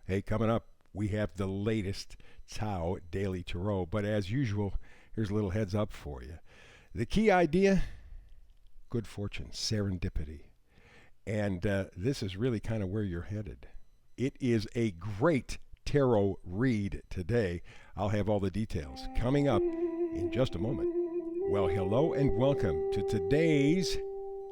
Hey, coming up, we have the latest Tao Daily Tarot. But as usual, here's a little heads up for you. The key idea: good fortune, serendipity. And this is really kind of where you're headed. It is a great tarot read today. I'll have all the details coming up in just a moment. Well, hello and welcome to today's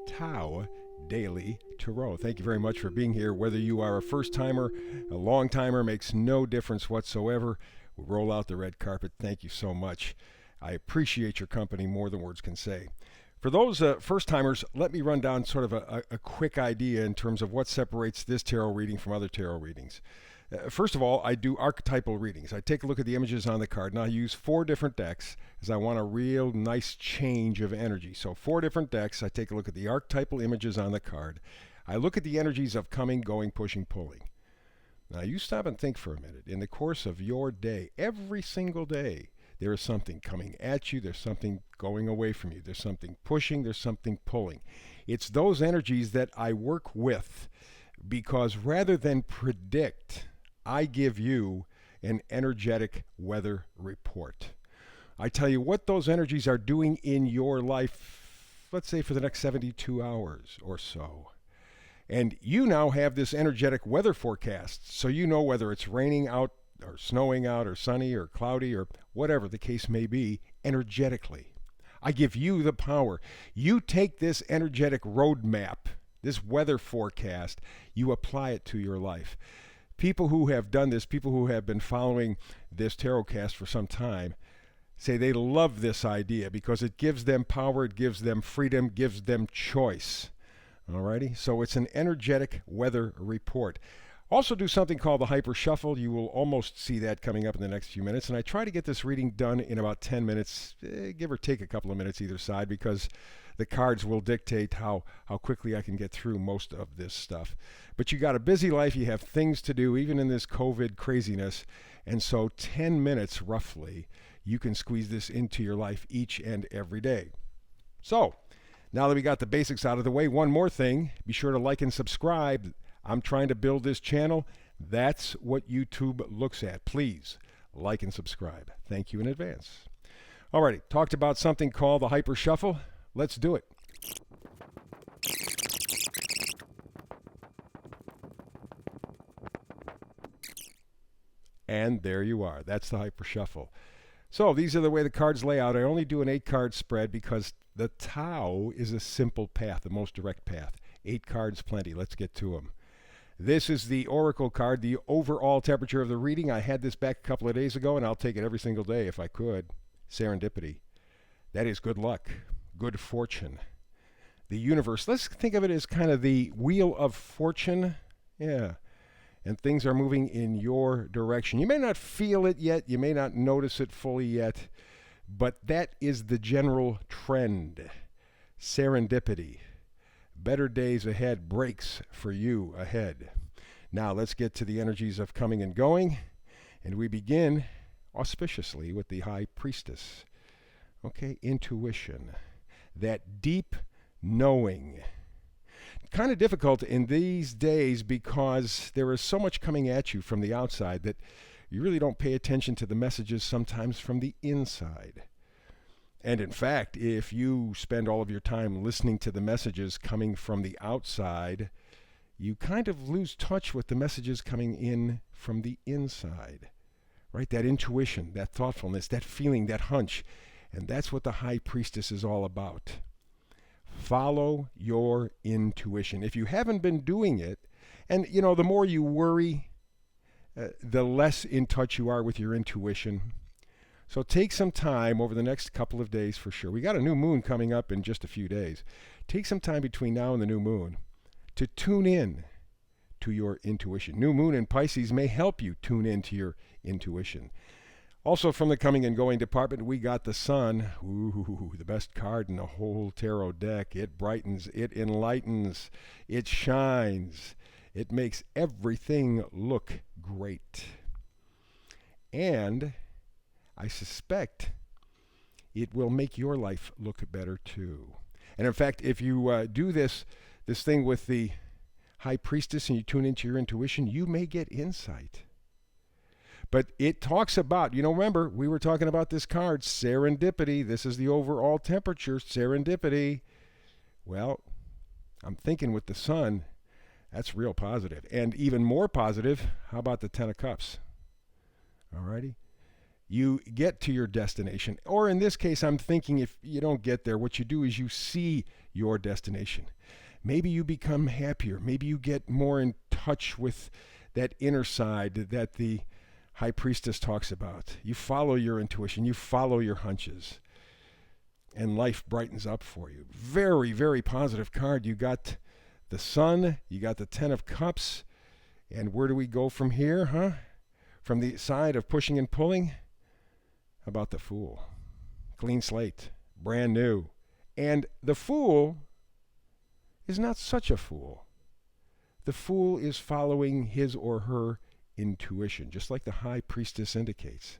Tao Daily Tarot. Thank you very much for being here. Whether you are a first timer, a long timer, makes no difference whatsoever. We'll roll out the red carpet. Thank you so much. I appreciate your company more than words can say. For those first timers, let me run down sort of a quick idea in terms of what separates this tarot reading from other tarot readings. First of all, I do archetypal readings. I take a look at the images on the card, and I use 4 different decks as I want a real nice change of energy. So 4 different decks. I take a look at the archetypal images on the card. I look at the energies of coming, going, pushing, pulling. Now you stop and think for a minute. In the course of your day, every single day, there is something coming at you. There's something going away from you. There's something pushing. There's something pulling. It's those energies that I work with, because rather than predict, I give you an energetic weather report. I tell you what those energies are doing in your life, let's say for the next 72 hours or so. And you now have this energetic weather forecast, so you know whether it's raining out or snowing out or sunny or cloudy or whatever the case may be energetically. I give you the power. You take this energetic roadmap, this weather forecast, you apply it to your life. People who have done this, people who have been following this tarotcast for some time, say they love this idea because it gives them power, it gives them freedom, gives them choice. Alrighty, so it's an energetic weather report. Also do something called the Hyper Shuffle. You will almost see that coming up in the next few minutes. And I try to get this reading done in about 10 minutes, give or take a couple of minutes either side, because the cards will dictate how quickly I can get through most of this stuff. But you got a busy life, you have things to do, even in this COVID craziness. And so 10 minutes roughly, you can squeeze this into your life each and every day. So now that we got the basics out of the way, one more thing, be sure to like and subscribe. I'm trying to build this channel. That's what YouTube looks at. Please like and subscribe. Thank you in advance. Alrighty, talked about something called the Hyper Shuffle. Let's do it. And there you are. That's the Hyper Shuffle. So these are the way the cards lay out. I only do an 8-card spread because the Tao is a simple path, the most direct path. 8 cards, plenty. Let's get to them. This is the Oracle card, the overall temperature of the reading. I had this back a couple of days ago, and I'll take it every single day if I could. Serendipity. That is good luck, good fortune. The universe, let's think of it as kind of the wheel of fortune. Yeah. And things are moving in your direction. You may not feel it yet. You may not notice it fully yet. But that is the general trend. Serendipity. Better days ahead, breaks for you ahead. Now let's get to the energies of coming and going. And we begin auspiciously with the High Priestess. Okay, intuition. That deep knowing. Kind of difficult in these days because there is so much coming at you from the outside that you really don't pay attention to the messages sometimes from the inside. And in fact, if you spend all of your time listening to the messages coming from the outside, you kind of lose touch with the messages coming in from the inside, right? That intuition, that thoughtfulness, that feeling, that hunch. And that's what the High Priestess is all about. Follow your intuition. If you haven't been doing it, and you know, the more you worry, the less in touch you are with your intuition. So take some time over the next couple of days for sure. We got a new moon coming up in just a few days. Take some time between now and the new moon to tune in to your intuition. New moon in Pisces may help you tune into your intuition. Also from the coming and going department, we got the sun. Ooh, the best card in the whole tarot deck. It brightens, it enlightens, it shines. It makes everything look great. And I suspect it will make your life look better too. And in fact, if you do this thing with the High Priestess and you tune into your intuition, you may get insight. But it talks about, remember, we were talking about this card, serendipity. This is the overall temperature, serendipity. Well, I'm thinking with the sun, that's real positive. And even more positive, how about the Ten of Cups? Alrighty? You get to your destination. Or in this case, I'm thinking if you don't get there, what you do is you see your destination. Maybe you become happier. Maybe you get more in touch with that inner side that the High Priestess talks about. You follow your intuition. You follow your hunches. And life brightens up for you. Very, very positive card. You got the Sun. You got the Ten of Cups. And where do we go from here, huh? From the side of pushing and pulling? How about the Fool? Clean slate. Brand new. And the Fool is not such a fool. The Fool is following his or her intuition, just like the High Priestess indicates.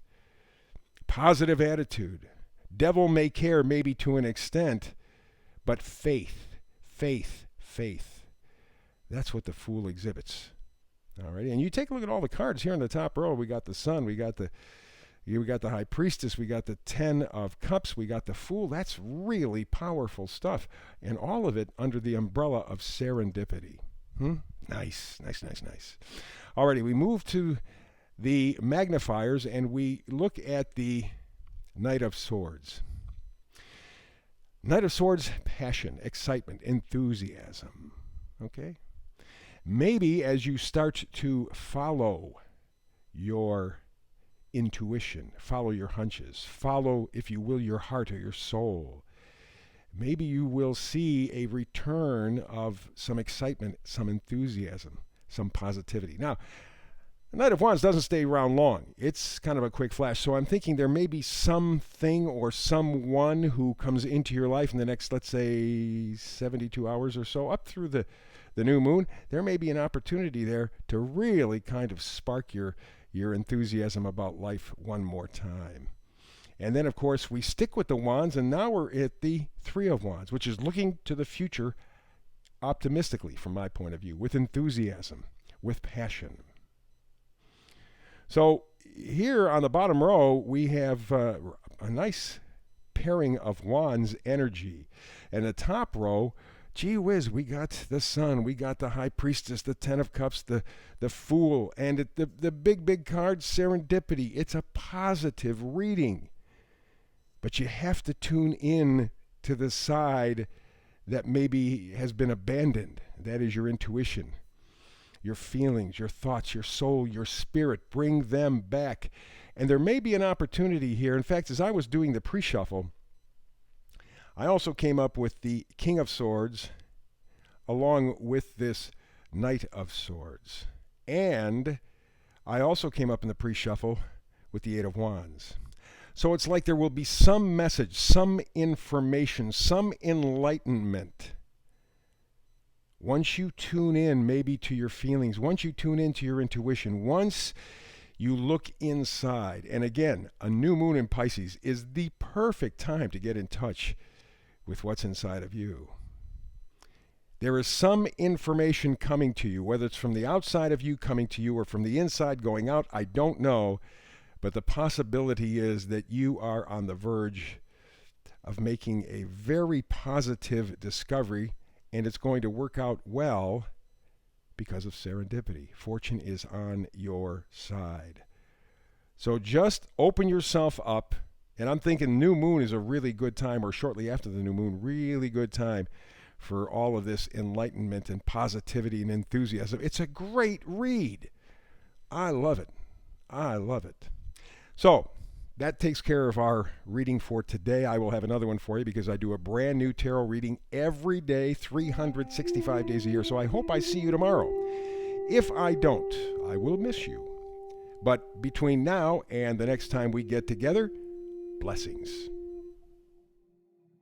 Positive attitude. Devil may care maybe to an extent, but faith, faith, faith. That's what the Fool exhibits. All right, and you take a look at all the cards here in the top row. We got the Sun, we got the High Priestess, we got the Ten of Cups, we got the Fool. That's really powerful stuff, and all of it under the umbrella of serendipity. Nice. Alrighty, we move to the magnifiers and we look at the Knight of Swords. Knight of Swords, passion, excitement, enthusiasm. Okay? Maybe as you start to follow your intuition, follow your hunches, follow, if you will, your heart or your soul, maybe you will see a return of some excitement, some enthusiasm, some positivity. Now, the Knight of Wands doesn't stay around long. It's kind of a quick flash. So I'm thinking there may be something or someone who comes into your life in the next, let's say, 72 hours or so, up through the new moon. There may be an opportunity there to really kind of spark your enthusiasm about life one more time. And then, of course, we stick with the Wands, and now we're at the Three of Wands, which is looking to the future optimistically, from my point of view, with enthusiasm, with passion. So here on the bottom row, we have a nice pairing of Wands energy. And the top row, gee whiz, we got the Sun, we got the High Priestess, the Ten of Cups, the Fool, and the big card, serendipity. It's a positive reading. But you have to tune in to the side that maybe has been abandoned. That is your intuition, your feelings, your thoughts, your soul, your spirit. Bring them back. And there may be an opportunity here. In fact, as I was doing the pre-shuffle, I also came up with the King of Swords along with this Knight of Swords. And I also came up in the pre-shuffle with the Eight of Wands. So it's like there will be some message, some information, some enlightenment. Once you tune in maybe to your feelings, once you tune into your intuition, once you look inside. And again, a new moon in Pisces is the perfect time to get in touch with what's inside of you. There is some information coming to you, whether it's from the outside of you coming to you or from the inside going out, I don't know. But the possibility is that you are on the verge of making a very positive discovery, and it's going to work out well because of serendipity. Fortune is on your side. So just open yourself up, and I'm thinking new moon is a really good time, or shortly after the new moon, really good time for all of this enlightenment and positivity and enthusiasm. It's a great read. I love it. So that takes care of our reading for today. I will have another one for you because I do a brand new tarot reading every day, 365 days a year. So I hope I see you tomorrow. If I don't, I will miss you. But between now and the next time we get together, blessings.